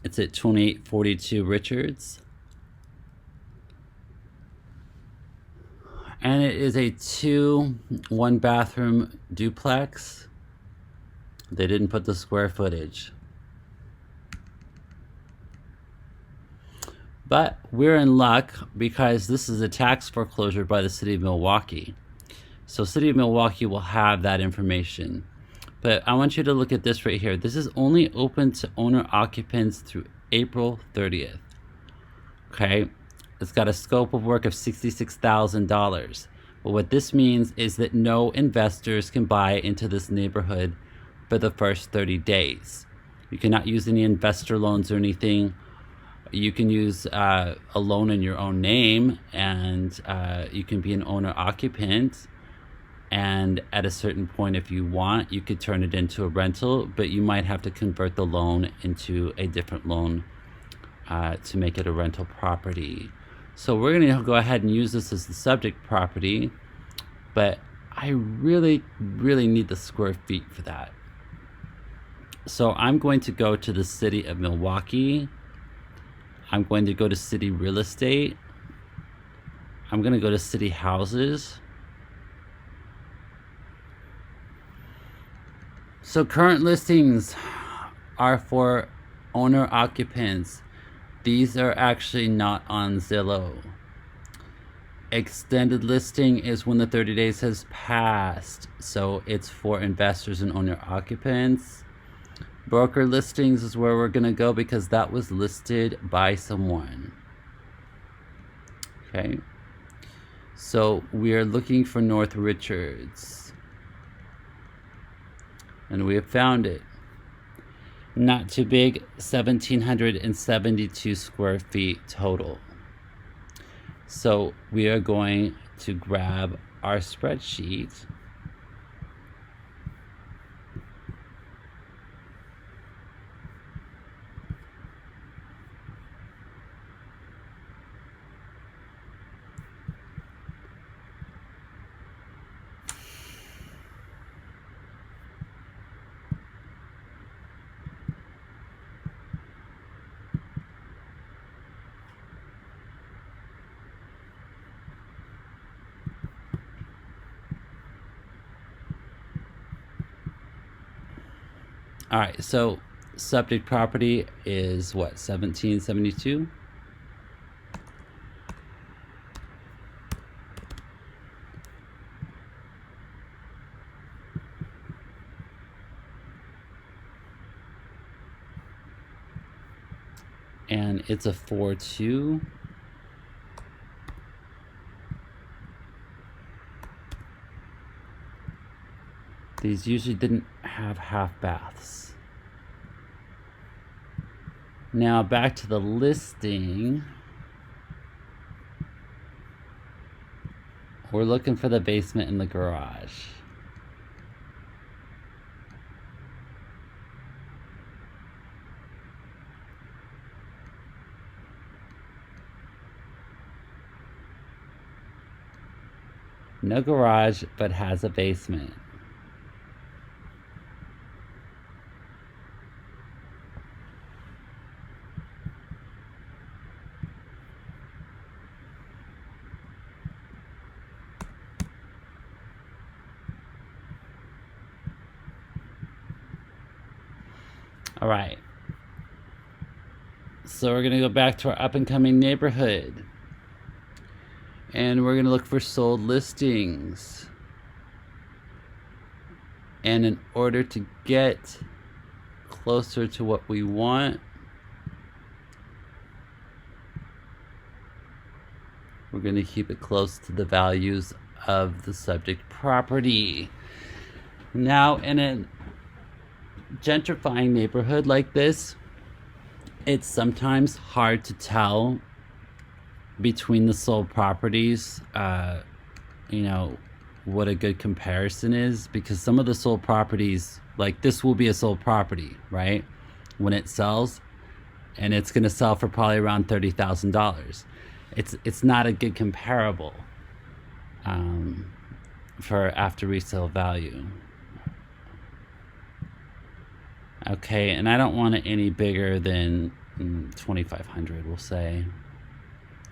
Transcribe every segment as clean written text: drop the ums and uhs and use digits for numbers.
It's at 2842 Richards. And it is a 2 1-bathroom duplex. They didn't put the square footage. But we're in luck because this is a tax foreclosure by the city of Milwaukee. So city of Milwaukee will have that information. But I want you to look at this right here. This is only open to owner occupants through April 30th. Okay, it's got a scope of work of $66,000. But what this means is that no investors can buy into this neighborhood for the first 30 days. You cannot use any investor loans or anything. You can use a loan in your own name, and you can be an owner occupant. And at a certain point, if you want, you could turn it into a rental, but you might have to convert the loan into a different loan to make it a rental property. So we're going to go ahead and use this as the subject property, but I really need the square feet for that. So I'm going to go to the city of Milwaukee. I'm going to go to city real estate. I'm going to go to city houses. So current listings are for owner occupants. These are actually not on Zillow. Extended listing is when the 30 days has passed. So it's for investors and owner occupants. Broker listings is where we're going to go because that was listed by someone. Okay. So we are looking for North Richards. And we have found it. Not too big, 1,772 square feet total. So we are going to grab our spreadsheet. All right, so subject property is what, 1772? And it's a 4-2. These usually didn't have half baths. Now back to the listing. We're looking for the basement and the garage. No garage, but has a basement. All right. So we're going to go back to our up and coming neighborhood. And we're going to look for sold listings. And in order to get closer to what we want, we're going to keep it close to the values of the subject property. Now, in a gentrifying neighborhood like this, it's sometimes hard to tell between the sold properties, what a good comparison is, because some of the sold properties, like this will be a sold property, right? When it sells, and it's going to sell for probably around $30,000. It's not a good comparable for after resale value. Okay, and I don't want it any bigger than 2,500, we'll say.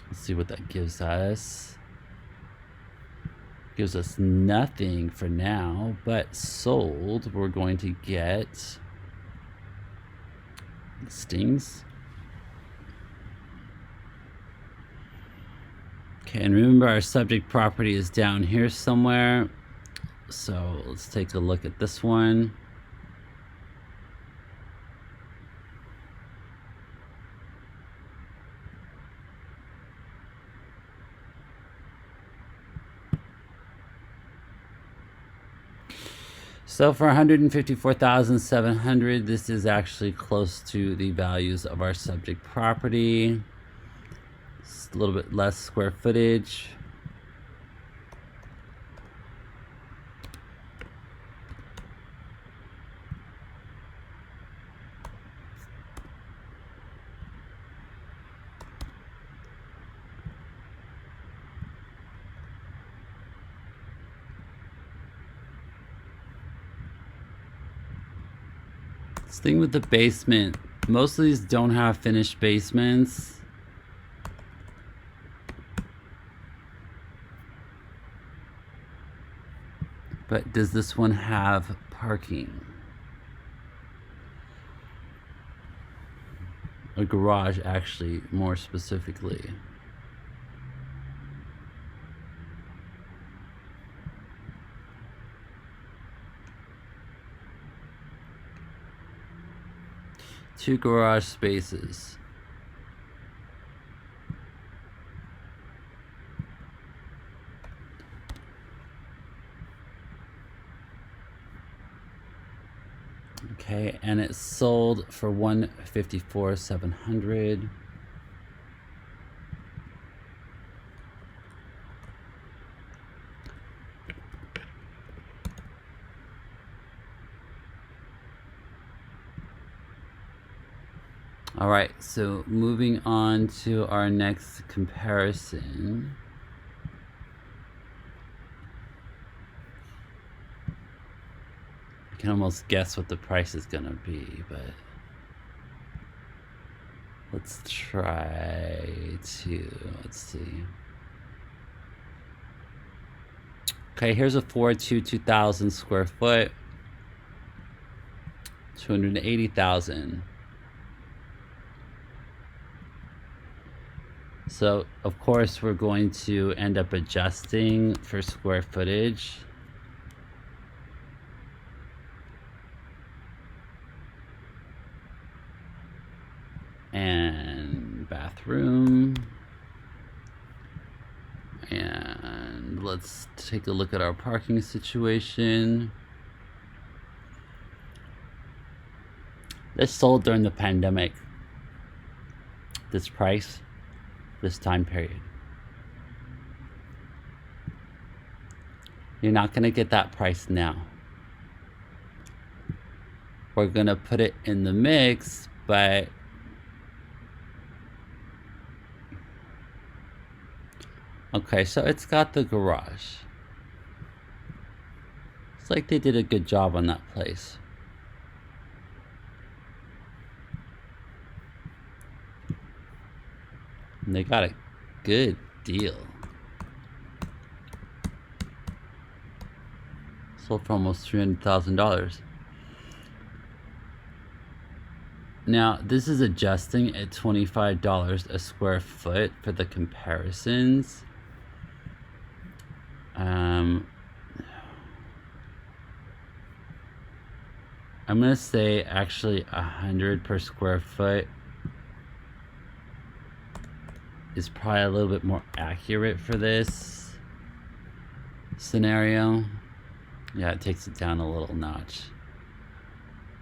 Let's see what that gives us. Gives us nothing for now, but sold, we're going to get listings. Okay, and remember our subject property is down here somewhere. So let's take a look at this one. So for 154,700, this is actually close to the values of our subject property. It's a little bit less square footage. This thing with the basement, most of these don't have finished basements. But does this one have parking? A garage, actually, more specifically. Two garage spaces. Okay, and it's sold for 154,700. All right, so moving on to our next comparison. I can almost guess what the price is gonna be, but let's try to, let's see. Okay, here's a 2,000 square foot, 280,000. So of course we're going to end up adjusting for square footage. And bathroom. And let's take a look at our parking situation. This sold during the pandemic. This price, this time period. You're not gonna get that price now. We're gonna put it in the mix, but okay, so it's got the garage. It's like they did a good job on that place. And they got a good deal. Sold for almost $300,000. Now, this is adjusting at $25 a square foot for the comparisons. I'm gonna say actually 100 per square foot is probably a little bit more accurate for this scenario. Yeah, it takes it down a little notch.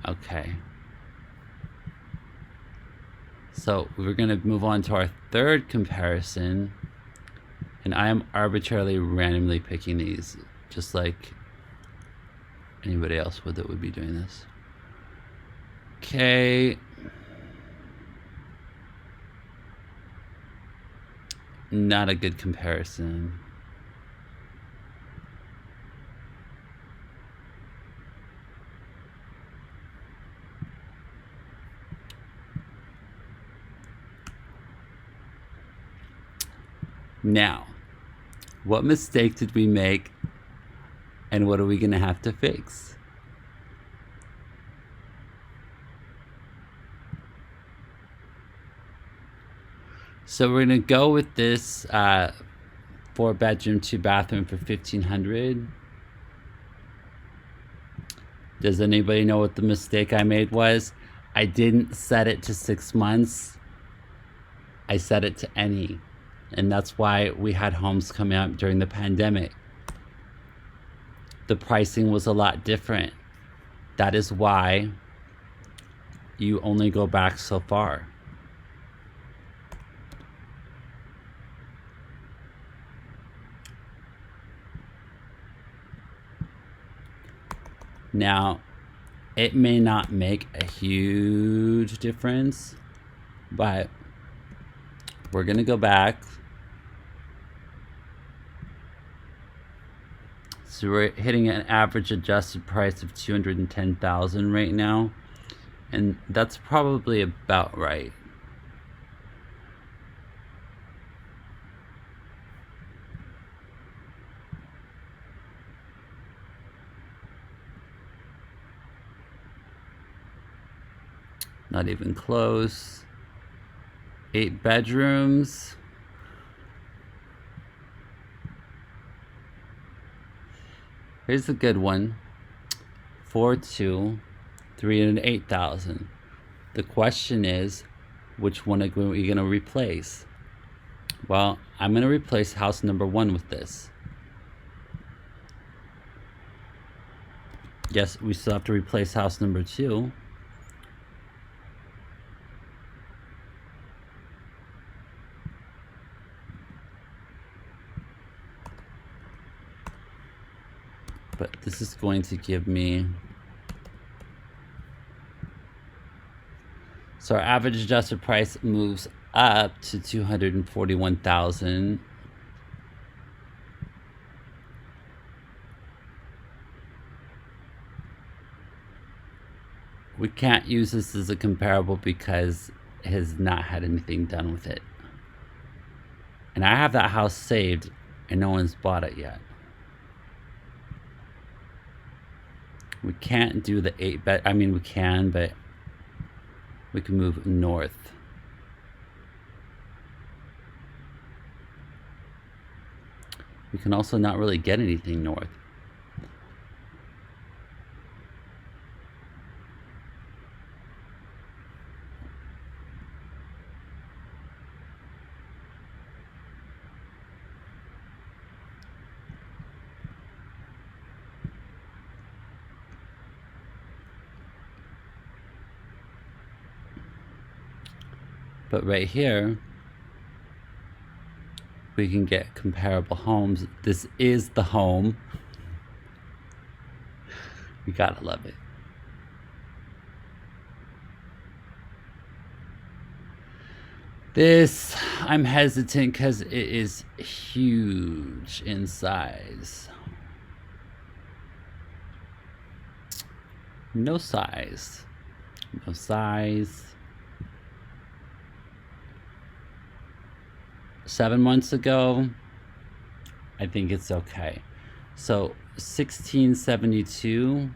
Okay. So we're gonna move on to our third comparison, and I am arbitrarily randomly picking these, just like anybody else would that would be doing this. Okay. Not a good comparison. Now, what mistake did we make, and what are we gonna have to fix? So we're gonna go with this 4-bedroom, 2-bathroom for $1,500. Does anybody know what the mistake I made was? I didn't set it to 6 months. I set it to any. And that's why we had homes coming up during the pandemic. The pricing was a lot different. That is why you only go back so far. Now, it may not make a huge difference, but we're gonna go back. So we're hitting an average adjusted price of $210,000 right now, and that's probably about right. Not even close. 8 bedrooms. Here's a good one. 4.2, 308,000. The question is, which one are we gonna replace? Well, I'm gonna replace house number 1 with this. Yes, we still have to replace house number 2. But this is going to give me, so our average adjusted price moves up to $241,000. We can't use this as a comparable because it has not had anything done with it. And I have that house saved and no one's bought it yet. We can't do the 8-bed, I mean we can, but we can move north. We can also not really get anything north. But right here, we can get comparable homes. This is the home. We gotta love it. This, I'm hesitant because it is huge in size. No size. No size. 7 months ago, I think it's okay. So 1672.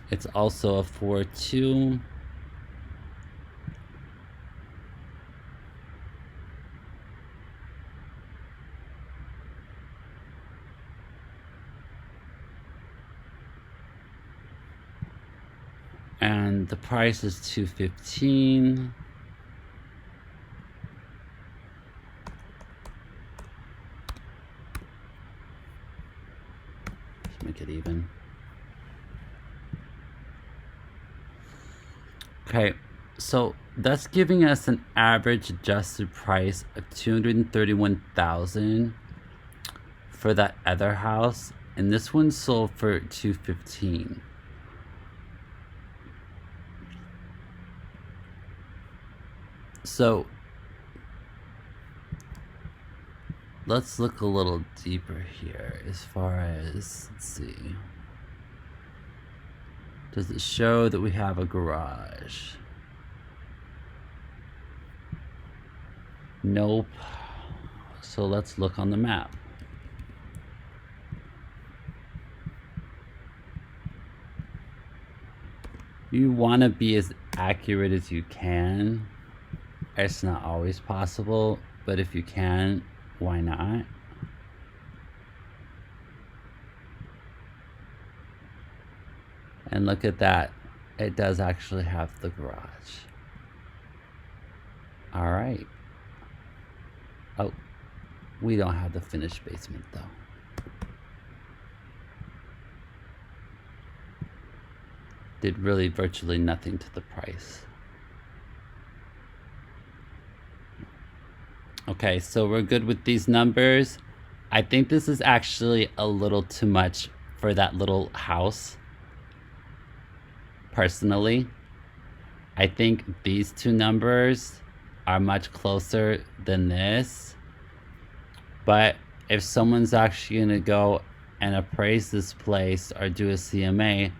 It's also a 4.2. And the price is $215. Let's make it even. Okay, so that's giving us an average adjusted price of $231,000 for that other house, and this one sold for $215. So let's look a little deeper here as far as, let's see. Does it show that we have a garage? Nope. So let's look on the map. You want to be as accurate as you can. It's not always possible, but if you can, why not? And look at that. It does actually have the garage. All right. Oh, we don't have the finished basement though. Did really virtually nothing to the price. Okay, so we're good with these numbers. I think this is actually a little too much for that little house. Personally, I think these two numbers are much closer than this. But if someone's actually gonna go and appraise this place or do a CMA,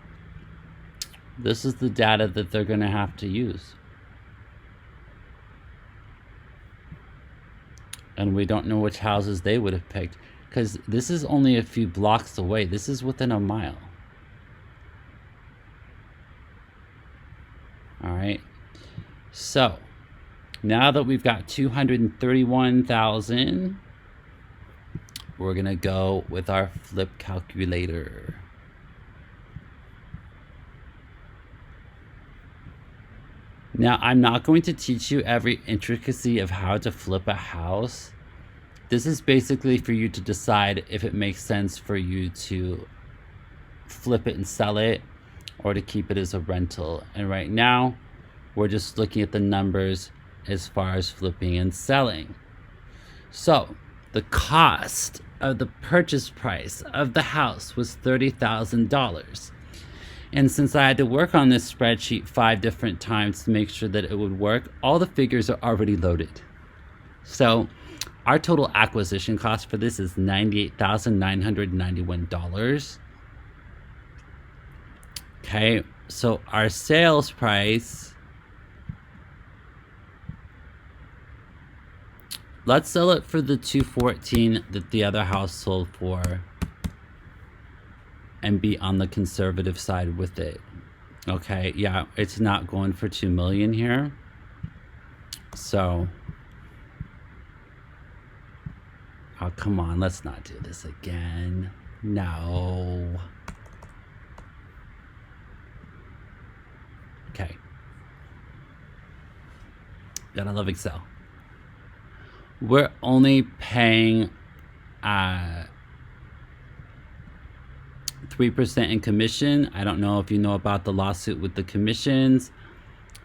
this is the data that they're gonna have to use. And we don't know which houses they would have picked, because this is only a few blocks away. This is within a mile. All right. So now that we've got 231,000, we're gonna go with our flip calculator. Now, I'm not going to teach you every intricacy of how to flip a house. This is basically for you to decide if it makes sense for you to flip it and sell it or to keep it as a rental. And right now, we're just looking at the numbers as far as flipping and selling. So, the cost of the purchase price of the house was $30,000. And since I had to work on this spreadsheet 5 different times to make sure that it would work, all the figures are already loaded. So our total acquisition cost for this is $98,991. Okay, so our sales price, let's sell it for the $214 that the other house sold for, and be on the conservative side with it. Okay, yeah, it's not going for $2 million here. So, oh, come on, let's not do this again. No. Okay. Gotta love Excel. We're only paying 3% in commission. I don't know if you know about the lawsuit with the commissions,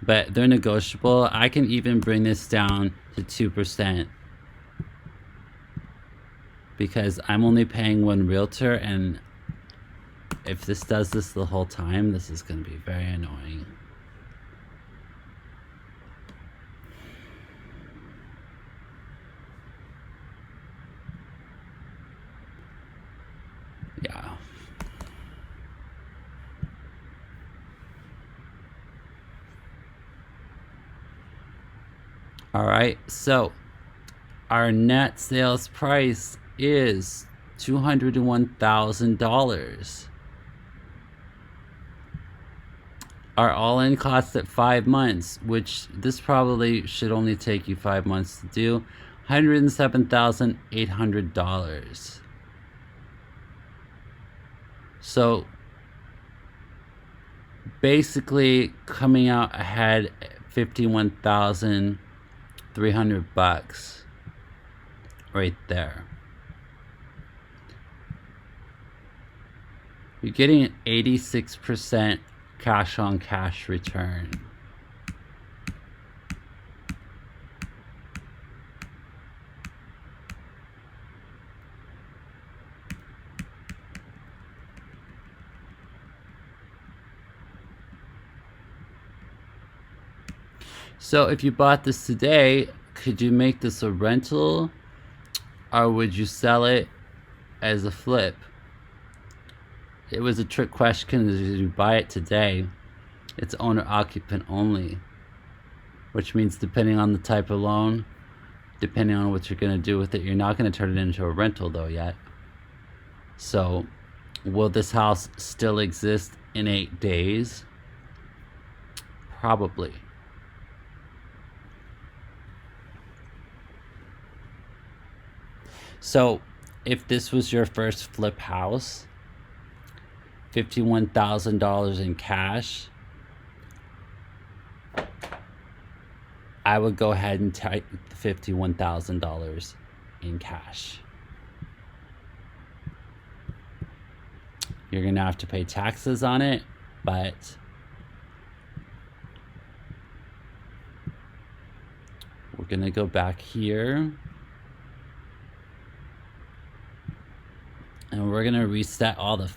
but they're negotiable. I can even bring this down to 2% because I'm only paying one realtor, and if this does this the whole time, this is going to be very annoying. Yeah. All right, so our net sales price is $201,000. Our all-in cost at 5 months, which this probably should only take you 5 months to do, $107,800. So basically coming out ahead $51,300 right there. You're getting an 86% cash on cash return. So if you bought this today, could you make this a rental, or would you sell it as a flip? it was a trick question. As you buy it today, it's owner occupant only, which means depending on the type of loan, depending on what you're going to do with it, you're not going to turn it into a rental though yet. So will this house still exist in 8 days? Probably. So if this was your first flip house, $51,000 in cash, I would go ahead and take the $51,000 in cash. You're going to have to pay taxes on it, but we're going to go back here. And we're going to reset all the